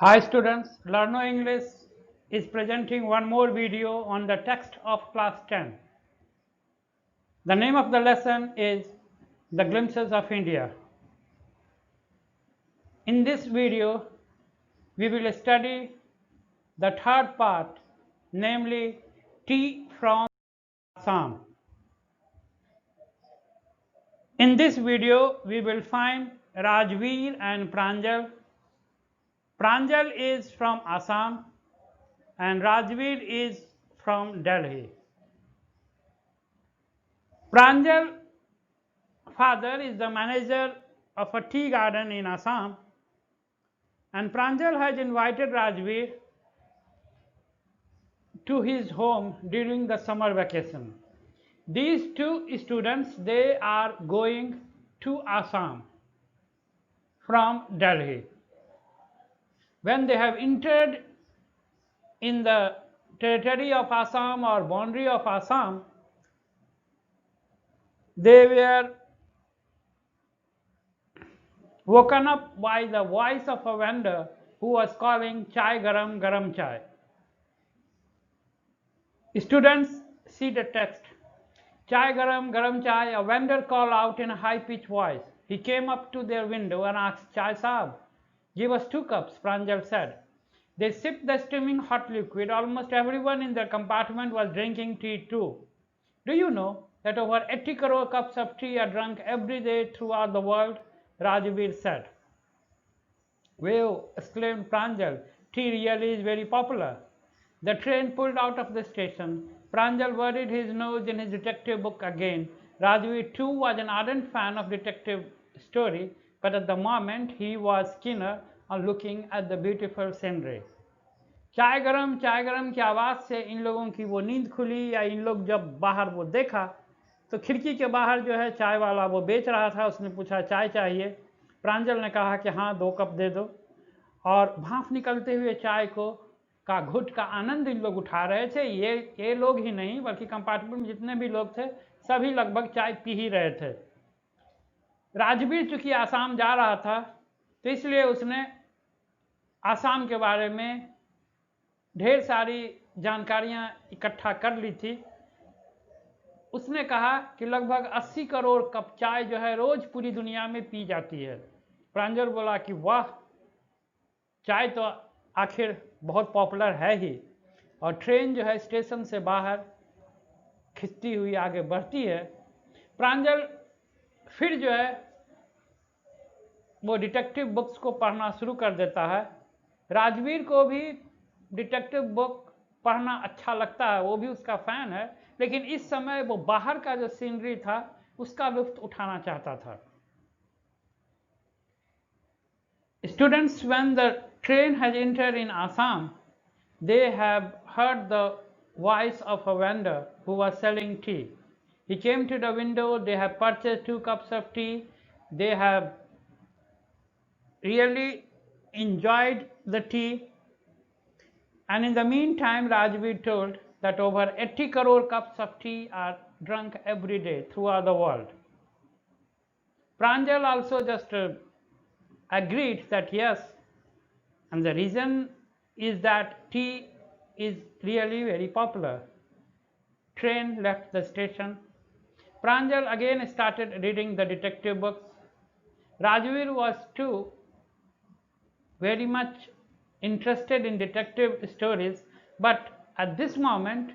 Hi students, Learno English is presenting one more video on the text of class 10. The name of the lesson is The Glimpses of India. In this video, we will study the third part, namely Tea from Assam. In this video, we will find Rajveer and Pranjal. Pranjal is from Assam and Rajveer is from Delhi. Pranjal father is the manager of a tea garden in Assam, and Pranjal has invited Rajveer to his home during the summer vacation. These two students, they are going to Assam from Delhi. When they have entered in the territory of Assam or boundary of Assam, they were woken up by the voice of a vendor who was calling chai garam garam chai. Students, see the text. Chai garam garam chai, a vendor called out in a high-pitched voice. He came up to their window and asked, Chai Saab, give us 2 cups, Pranjal said. They sipped the steaming hot liquid. Almost everyone in their compartment was drinking tea too. Do you know that over 80 crore cups of tea are drunk every day throughout the world? Rajveer said. Wow, exclaimed Pranjal, tea really is very popular. The train pulled out of the station. Pranjal buried his nose in his detective book again. Rajveer too was an ardent fan of detective story, but at the moment he was keener on looking at the beautiful scenery. चाय गरम की आवाज़ से इन लोगों की वो नींद खुली या इन लोग जब बाहर वो देखा तो खिड़की के बाहर जो है चाय वाला वो बेच रहा था। उसने पूछा चाय चाहिए। प्रांजल ने कहा कि हाँ 2 कप दे दो, और भाप निकलते हुए चाय को का घुट का आनंद इन लोग उठा रहे थे। ये लोग ही नहीं बल्कि कंपार्टमेंट में जितने भी लोग थे सभी लगभग चाय पी ही रहे थे। राजवीर चूंकि आसाम जा रहा था तो इसलिए उसने आसाम के बारे में ढेर सारी जानकारियां इकट्ठा कर ली थी। उसने कहा कि लगभग 80 करोड़ कप चाय जो है रोज पूरी दुनिया में पी जाती है। प्रांजल बोला कि वाह, चाय तो आखिर बहुत पॉपुलर है ही। और ट्रेन जो है स्टेशन से बाहर खिंचती हुई आगे बढ़ती है। प्रांजल फिर जो है वो डिटेक्टिव बुक्स को पढ़ना शुरू कर देता है। राजवीर को भी डिटेक्टिव बुक पढ़ना अच्छा लगता है, वो भी उसका फैन है, लेकिन इस समय वो बाहर का जो सीनरी था उसका लुत्फ उठाना चाहता था। Students, when the train has entered in Assam, they have heard the voice of a vendor who was selling tea. He came to the window. They have purchased 2 cups of tea. They have really enjoyed the tea. And in the meantime, Rajveer told that over 80 crore cups of tea are drunk every day throughout the world. Pranjal also just agreed that yes, and the reason is that tea is really very popular. Train left the station. Pranjal again started reading the detective books. Rajveer was too very much interested in detective stories, but at this moment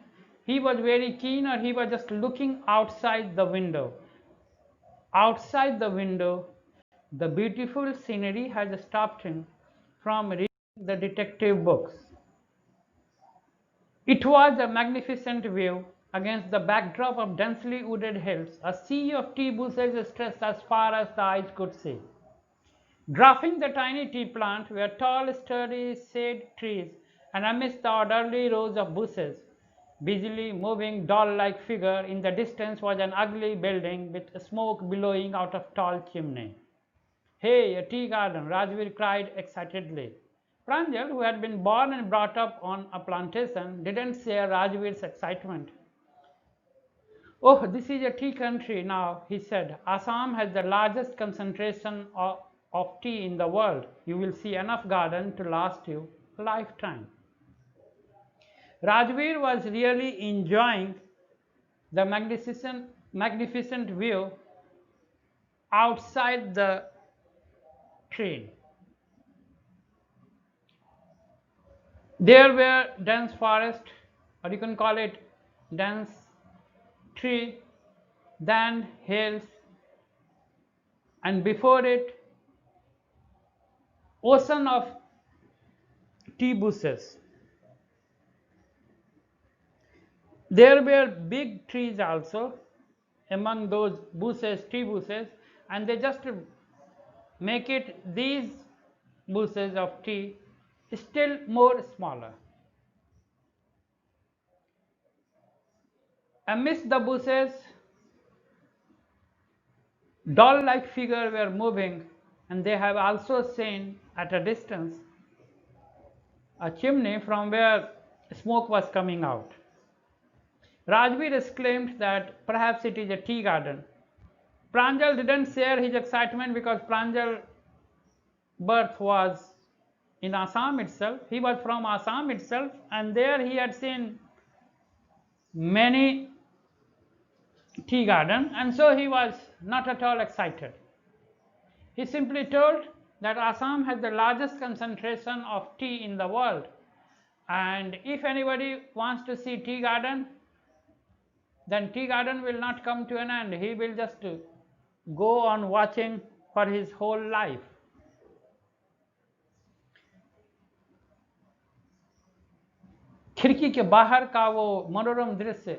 he was very keen, or he was just looking outside the window. Outside the window, the beautiful scenery has stopped him from reading the detective books. It was a magnificent view against the backdrop of densely wooded hills. A sea of tea bushes stretched as far as the eyes could see. Dwarfing the tiny tea plant were tall, sturdy shade trees, and amidst the orderly rows of bushes, busily moving doll-like figure in the distance was an ugly building with smoke billowing out of tall chimney. Hey, a tea garden, Rajveer cried excitedly. Pranjal, who had been born and brought up on a plantation, didn't share Rajveer's excitement. Oh, this is a tea country now, he said. Assam has the largest concentration of of tea in the world, you will see enough garden to last you a lifetime. Rajveer was really enjoying the magnificent view outside the train. There were dense forest, or you can call it dense tree, then hills, and before it, ocean of tea bushes. There were big trees also among those bushes, tree bushes, and they just make it these bushes of tea still more smaller. Amidst the bushes, doll-like figures were moving, and they have also seen at a distance a chimney from where smoke was coming out. Rajveer exclaimed that perhaps it is a tea garden. Pranjal didn't share his excitement because Pranjal's birth was in Assam itself. He was from Assam itself, and there he had seen many tea gardens, and so he was not at all excited. He simply told that Assam has the largest concentration of tea in the world, and if anybody wants to see tea garden, then tea garden will not come to an end. He will just go on watching for his whole life. खिड़की के बाहर का वो मनोरम दृश्य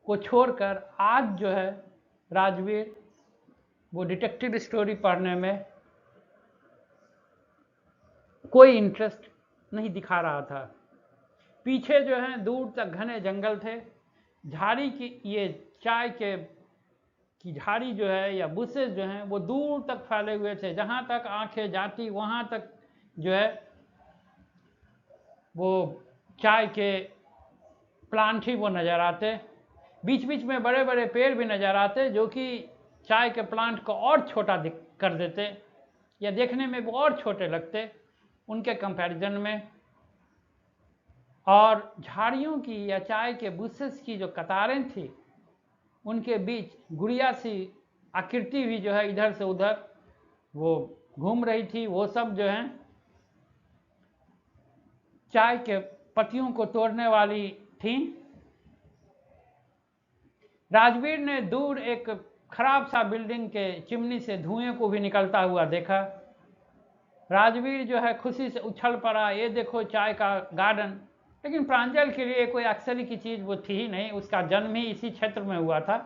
को छोड़कर आज जो है राजवीर वो डिटेक्टिव स्टोरी पढ़ने में कोई इंटरेस्ट नहीं दिखा रहा था। पीछे जो है दूर तक घने जंगल थे, झाड़ी की ये चाय के की झाड़ी जो है या बुशेस जो हैं वो दूर तक फैले हुए थे, जहाँ तक आंखें जाती वहाँ तक जो है वो चाय के प्लांट ही वो नज़र आते। बीच बीच में बड़े बड़े पेड़ भी नज़र आते जो कि चाय के प्लांट को और छोटा कर देते या देखने में वो और छोटे लगते उनके कंपैरिजन में। और झाड़ियों की या चाय के बुशेस की जो कतारें थी उनके बीच गुड़िया सी आकृति भी जो है इधर से उधर वो घूम रही थी। वो सब जो है चाय के पत्तियों को तोड़ने वाली थी। राजवीर ने दूर एक खराब सा बिल्डिंग के चिमनी से धुएं को भी निकलता हुआ देखा। राजवीर जो है खुशी से उछल पड़ा, ये देखो चाय का गार्डन। लेकिन प्रांजल के लिए कोई आश्चर्य की चीज़ वो थी ही नहीं, उसका जन्म ही इसी क्षेत्र में हुआ था।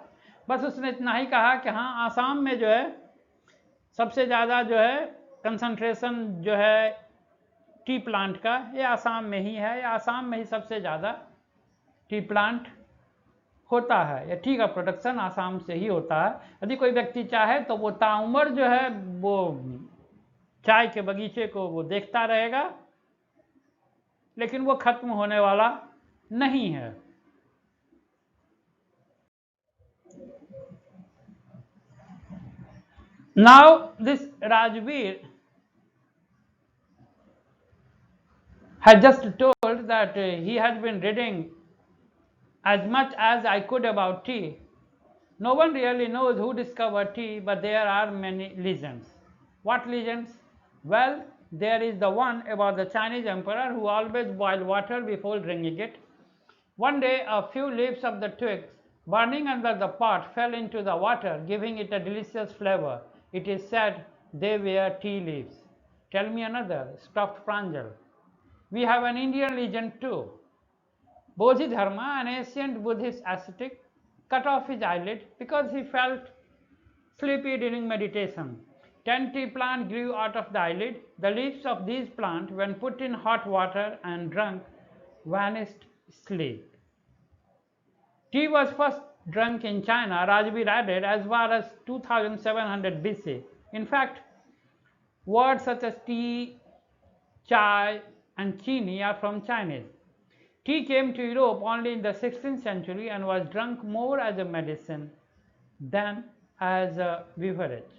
बस उसने इतना ही कहा कि हाँ, आसाम में जो है सबसे ज़्यादा जो है कंसंट्रेशन जो है टी प्लांट का ये आसाम में ही है, या आसाम में ही सबसे ज़्यादा टी प्लांट होता है, या टी का प्रोडक्शन आसाम से ही होता है। यदि कोई व्यक्ति चाहे तो वो ताउम्र जो है वो चाय के बगीचे को वो देखता रहेगा, लेकिन वो खत्म होने वाला नहीं है। Now this Rajveer had just told that he had been reading as much as I could about tea. No one really knows who discovered tea, but there are many legends. What legends? Well, there is the one about the Chinese emperor who always boiled water before drinking it. One day, a few leaves of the twigs burning under the pot fell into the water, giving it a delicious flavor. It is said they were tea leaves. Tell me another, stuffed Pranjal. We have an Indian legend too. Bodhidharma, an ancient Buddhist ascetic, cut off his eyelid because he felt sleepy during meditation. 10 tea plants grew out of the eyelid. The leaves of these plants, when put in hot water and drunk, vanished sleep. Tea was first drunk in China, Rajveer added, as far as 2700 BC. In fact, words such as tea, chai, and chini are from Chinese. Tea came to Europe only in the 16th century and was drunk more as a medicine than as a beverage.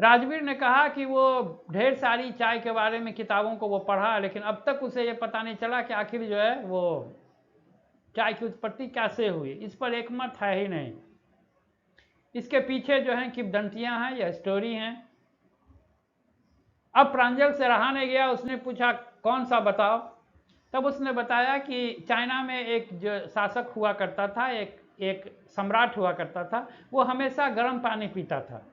Rajveer ने कहा कि वो ढेर सारी चाय के बारे में किताबों को वो पढ़ा, लेकिन अब तक उसे ये पता नहीं चला कि आखिर जो है वो चाय की उत्पत्ति कैसे हुई। इस पर एक मत है ही नहीं। इसके पीछे जो है किंवदंतियां हैं या स्टोरी हैं। अब प्रांजल से रहा नहीं गया, उसने पूछा कौन सा बताओ। तब उसने बताया कि चाइना में एक जो शासक हुआ करता था, एक सम्राट हुआ करता था, वो हमेशा गर्म पानी पीता था।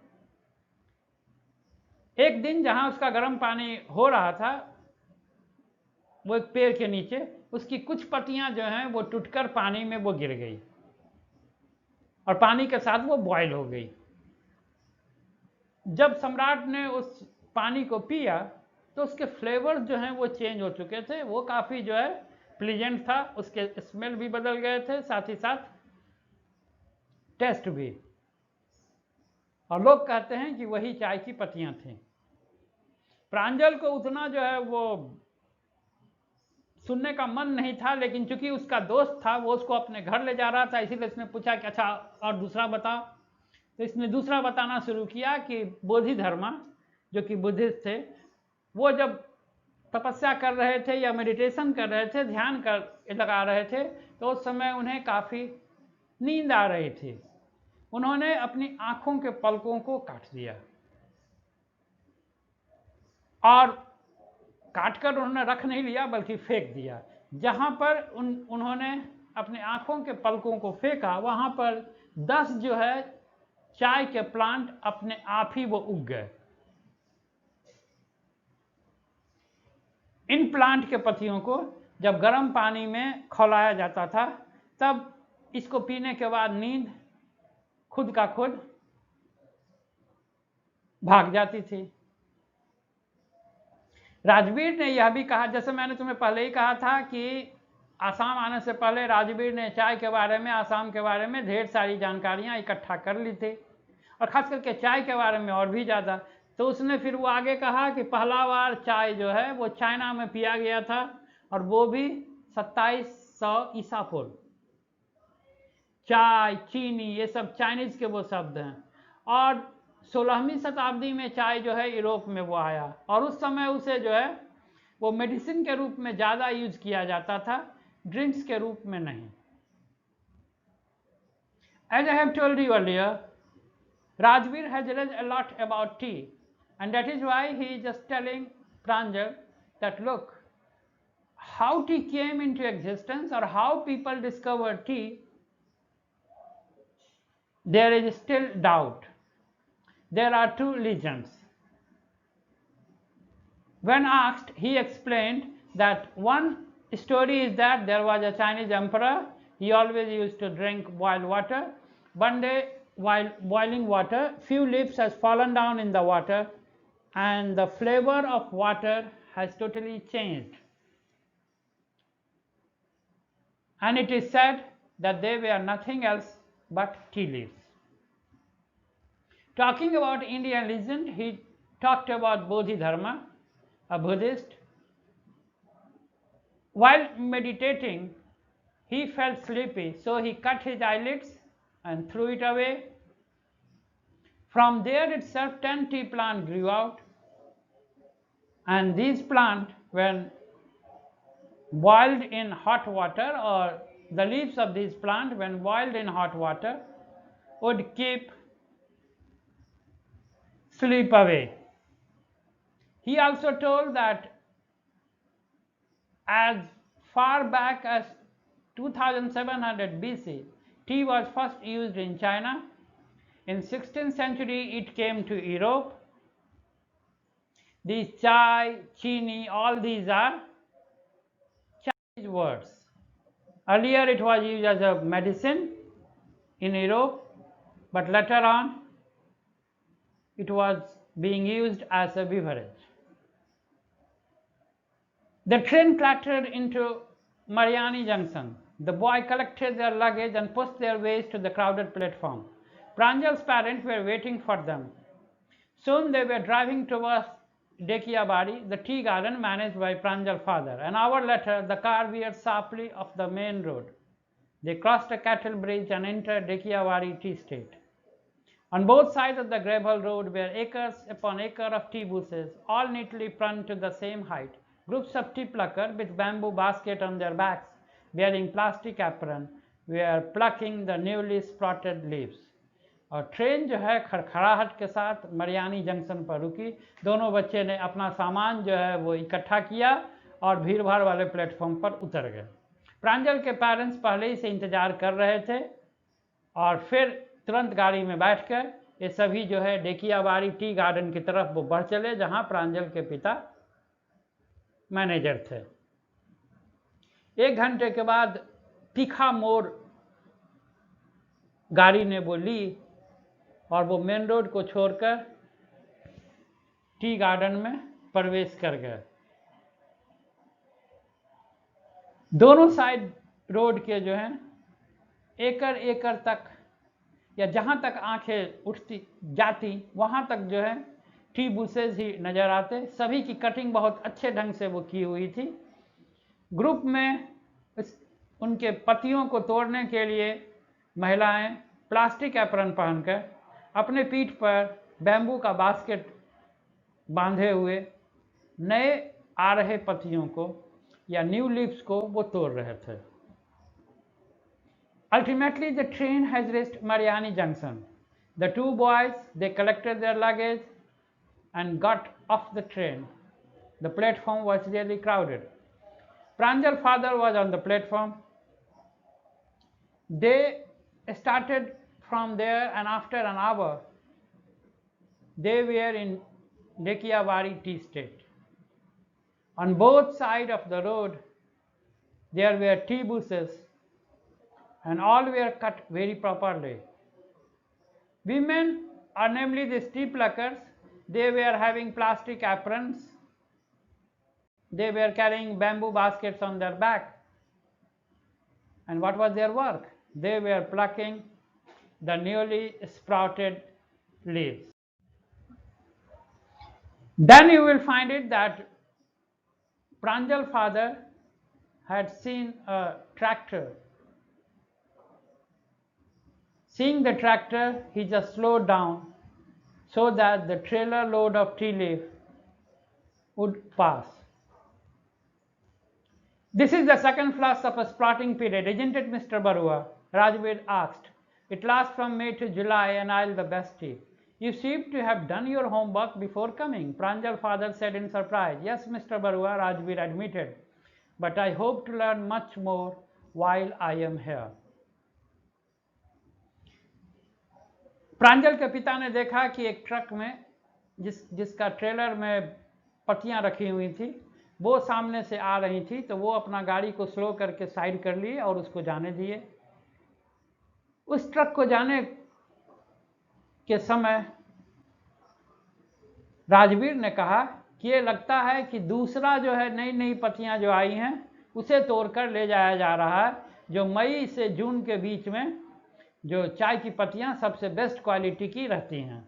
एक दिन जहां उसका गर्म पानी हो रहा था, वो एक पेड़ के नीचे, उसकी कुछ पत्तियां जो हैं वो टूटकर पानी में वो गिर गई और पानी के साथ वो बॉयल हो गई। जब सम्राट ने उस पानी को पिया तो उसके फ्लेवर्स जो हैं वो चेंज हो चुके थे, वो काफ़ी जो है प्लीजेंट था, उसके स्मेल भी बदल गए थे, साथ ही साथ टेस्ट भी। और लोग कहते हैं कि वही चाय की पत्तियां थी। प्रांजल को उतना जो है वो सुनने का मन नहीं था, लेकिन चूंकि उसका दोस्त था, वो उसको अपने घर ले जा रहा था, इसीलिए उसने पूछा कि अच्छा और दूसरा बताओ। तो इसने दूसरा बताना शुरू किया कि बोधि धर्मा, जो कि बुद्धिस्ट थे, वो जब तपस्या कर रहे थे या मेडिटेशन कर रहे थे, ध्यान कर लगा रहे थे, तो उस समय उन्हें काफ़ी नींद आ रही थी। उन्होंने अपनी आंखों के पलकों को काट दिया और काटकर उन्होंने रख नहीं लिया बल्कि फेंक दिया। जहां पर उन्होंने अपने आंखों के पलकों को फेंका, वहां पर 10 जो है चाय के प्लांट अपने आप ही वो उग गए। इन प्लांट के पत्तियों को जब गर्म पानी में खौलाया जाता था, तब इसको पीने के बाद नींद खुद का खुद भाग जाती थी। राजवीर ने यह भी कहा, जैसे मैंने तुम्हें पहले ही कहा था कि आसाम आने से पहले राजवीर ने चाय के बारे में, आसाम के बारे में ढेर सारी जानकारियां इकट्ठा कर ली थी, और खास करके चाय के बारे में और भी ज़्यादा। तो उसने फिर वो आगे कहा कि पहला बार चाय जो है वो चाइना में पिया गया था, और वो भी 2700 ईसा पूर्व। चाय, चीनी, ये सब चाइनीज के वो शब्द हैं। और 16वीं शताब्दी में चाय जो है यूरोप में वो आया, और उस समय उसे जो है वो मेडिसिन के रूप में ज़्यादा यूज किया जाता था, ड्रिंक्स के रूप में नहीं। As I have told you earlier, Rajveer has read a lot about tea, and that is why he is just telling Pranjal that look, how tea came into existence or how people discovered tea, there is still doubt. There are two legends. When asked, he explained that one story is that there was a Chinese emperor. He always used to drink boiled water. One day, while boiling water, few leaves has fallen down in the water, and the flavor of water has totally changed. And it is said that they were nothing else but tea leaves. Talking about Indian legend, he talked about Bodhidharma, a Buddhist. While meditating, he felt sleepy, so he cut his eyelids and threw it away. From there itself 10 tea plants grew out, and these plants, when boiled in hot water, or the leaves of these plants when boiled in hot water, would keep sleep away. He also told that as far back as 2700 BC, tea was first used in China. In 16th century, it came to Europe. These chai, chini, all these are Chinese words. Earlier it was used as a medicine in Europe, but later on it was being used as a beverage. The train clattered into Mariani Junction. The boy collected their luggage and pushed their ways to the crowded platform. Pranjal's parents were waiting for them. Soon they were driving towards Dekiabari, the tea garden managed by Pranjal's father. An hour later, the car veered sharply off the main road. They crossed a cattle bridge and entered Dekiabari tea estate. On both sides of the gravel road were acres upon acre of tea bushes, all neatly pruned to the same height. Groups of tea pluckers with bamboo basket on their backs, wearing plastic apron, were plucking the newly sprouted leaves. और train जो है खड़खड़ाहट के साथ Mariani junction पर रुकी। दोनों बच्चे ने अपना सामान जो है वो इकट्ठा किया और भीड़ भाड़ वाले प्लेटफॉर्म पर उतर गए। प्रांजल के पेरेंट्स पहले ही से इंतजार कर रहे थे और फिर तुरंत गाड़ी में बैठकर ये सभी जो है डेकियाबाड़ी टी गार्डन की तरफ वो बढ़ चले, जहां प्रांजल के पिता मैनेजर थे। 1 घंटे के बाद तीखा मोड़ गाड़ी ने वो ली और वो मेन रोड को छोड़कर टी गार्डन में प्रवेश कर गए। दोनों साइड रोड के जो है एकड़ एकड़ तक या जहां तक आंखें उठती जाती वहां तक जो है टी बुशेज ही नजर आते। सभी की कटिंग बहुत अच्छे ढंग से वो की हुई थी। ग्रुप में उनके पत्तियों को तोड़ने के लिए महिलाएं प्लास्टिक एप्रन पहनकर अपने पीठ पर बैम्बू का बास्केट बांधे हुए नए आ रहे पत्तियों को या न्यू लीव्स को वो तोड़ रहे थे। Ultimately, the train has reached Mariani Junction. The two boys, they collected their luggage and got off the train. The platform was really crowded. Pranjal's father was on the platform. They started from there, and after an hour, they were in Dekiyawari tea state. On both sides of the road, there were tea bushes, and all were cut very properly. Women, or namely the tea pluckers, they were having plastic aprons. They were carrying bamboo baskets on their back. And what was their work? They were plucking the newly sprouted leaves. Then you will find it that Pranjal's father had seen a tractor. Seeing the tractor, he just slowed down so that the trailer load of tea leaf would pass. This is the second flush of a sprouting period, isn't it, Mr. Barua? Rajveer asked. It lasts from May to July, and I'll the best tea. You seem to have done your homework before coming, Pranjal's father said in surprise. Yes, Mr. Barua, Rajveer admitted, but I hope to learn much more while I am here. प्रांजल के पिता ने देखा कि एक truck में जिसका trailer में पट्टियां रखी हुई थी वो सामने से आ रही थी, तो वो अपना गाड़ी को स्लो करके साइड कर लिए और उसको जाने दिए। उस ट्रक को जाने के समय राजवीर ने कहा कि ये लगता है कि दूसरा जो है नई नई पत्तियां जो आई हैं उसे तोड़कर ले जाया जा रहा है, जो मई से जून के बीच में जो चाय की पत्तियां सबसे बेस्ट क्वालिटी की रहती हैं।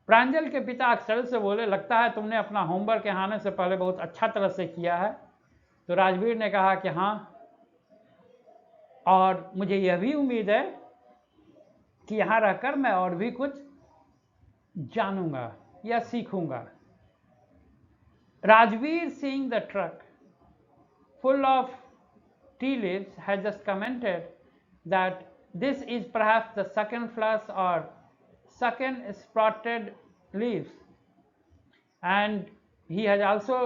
प्रांजल के पिता अक्षर से बोले, लगता है तुमने अपना होमवर्क यहाँ आने से पहले बहुत अच्छा तरह से किया है। तो राजवीर ने कहा कि हाँ, और मुझे यह भी उम्मीद है कि यहाँ रहकर मैं और भी कुछ जानूंगा या सीखूंगा। Rajveer, seeing the truck full of tea leaves, had just commented that this is perhaps the second flush or second sprouted leaves, and he has also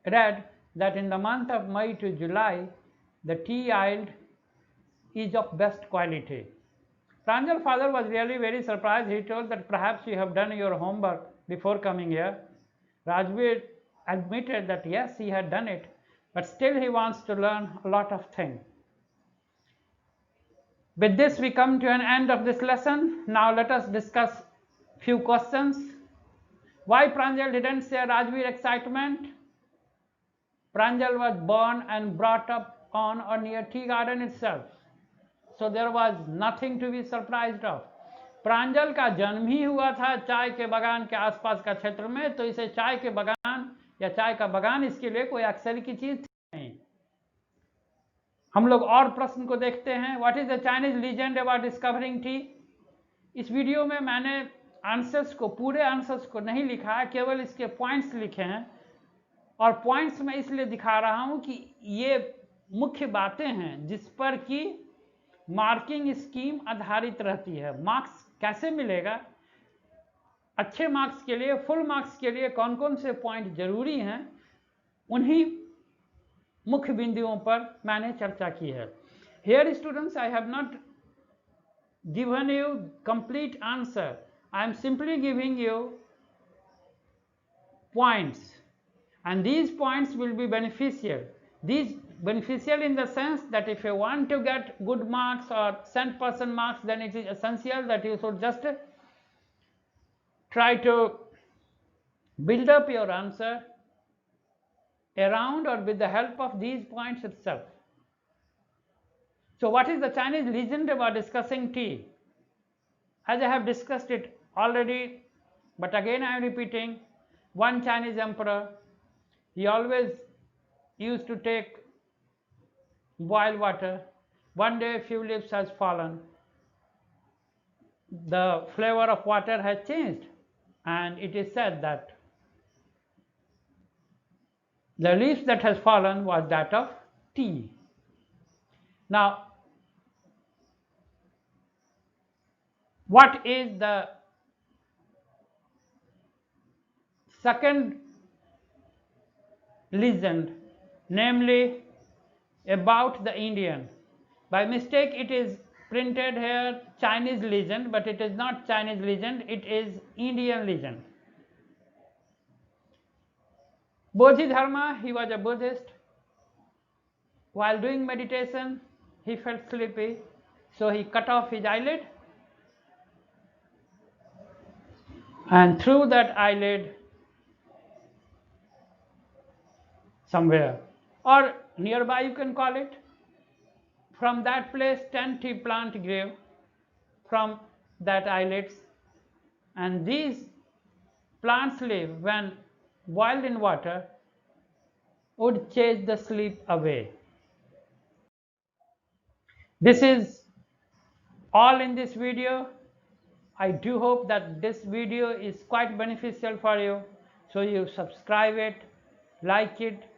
read that in the month of May to July the tea yield is of best quality. Pranjal's father was really very surprised. He told that perhaps you have done your homework before coming here. Rajveer admitted that yes, he had done it, but still he wants to learn a lot of things. With this we come to an end of this lesson. Now let us discuss few questions. Why Pranjal didn't share Rajveer's excitement? Pranjal was born and brought up on or near tea garden itself, so there was nothing to be surprised of. प्रांजल का जन्म ही हुआ था चाय के बागान के आसपास का क्षेत्र में, तो इसे चाय के बागान या चाय का बागान इसके लिए कोई आश्चर्य की चीज नहीं। हम लोग और प्रश्न को देखते हैं। What is the Chinese legend about discovering T? इस वीडियो में मैंने आंसर्स को, पूरे आंसर्स को नहीं लिखा है, केवल इसके पॉइंट्स लिखे हैं। और पॉइंट्स मैं इसलिए दिखा रहा हूं कि ये मुख्य बातें हैं जिस पर कि मार्किंग स्कीम आधारित रहती है। मार्क्स कैसे मिलेगा, अच्छे मार्क्स के लिए, फुल मार्क्स के लिए कौन कौन से पॉइंट जरूरी हैं, उन्हीं मुख्य बिंदुओं पर मैंने चर्चा की है। Here students, I have not given you complete answer. I am simply giving you points, and these points will be beneficial. These beneficial in the sense that if you want to get good marks or 100% marks, then it is essential that you should just try to build up your answer around or with the help of these points itself. So what is the Chinese legend about discussing tea? As I have discussed it already, but again I am repeating, one Chinese emperor, he always used to take boiled water. One day a few leaves has fallen, the flavor of water has changed, and it is said that the leaf that has fallen was that of tea. Now, what is the second legend, namely about the Indian? By mistake it is printed here Chinese legend, but it is not Chinese legend, it is Indian legend. Bodhidharma, he was a Buddhist. While doing meditation, he felt sleepy, so he cut off his eyelid, and through that eyelid somewhere, or nearby you can call it, from that place 10 tea plant grew from that eyelids, and these plants leaf when boiled in water would chase the sleep away. This is all in this video. I do hope that this video is quite beneficial for you, so you subscribe it, like it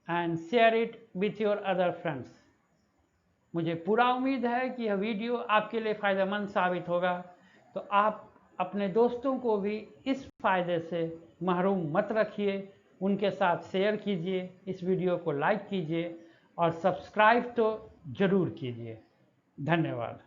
and share it with your other friends. मुझे पूरा उम्मीद है कि यह video आपके लिए फ़ायदेमंद साबित होगा, तो आप अपने दोस्तों को भी इस फ़ायदे से महरूम मत रखिए, उनके साथ शेयर कीजिए, इस वीडियो को लाइक कीजिए और सब्सक्राइब तो ज़रूर कीजिए। धन्यवाद।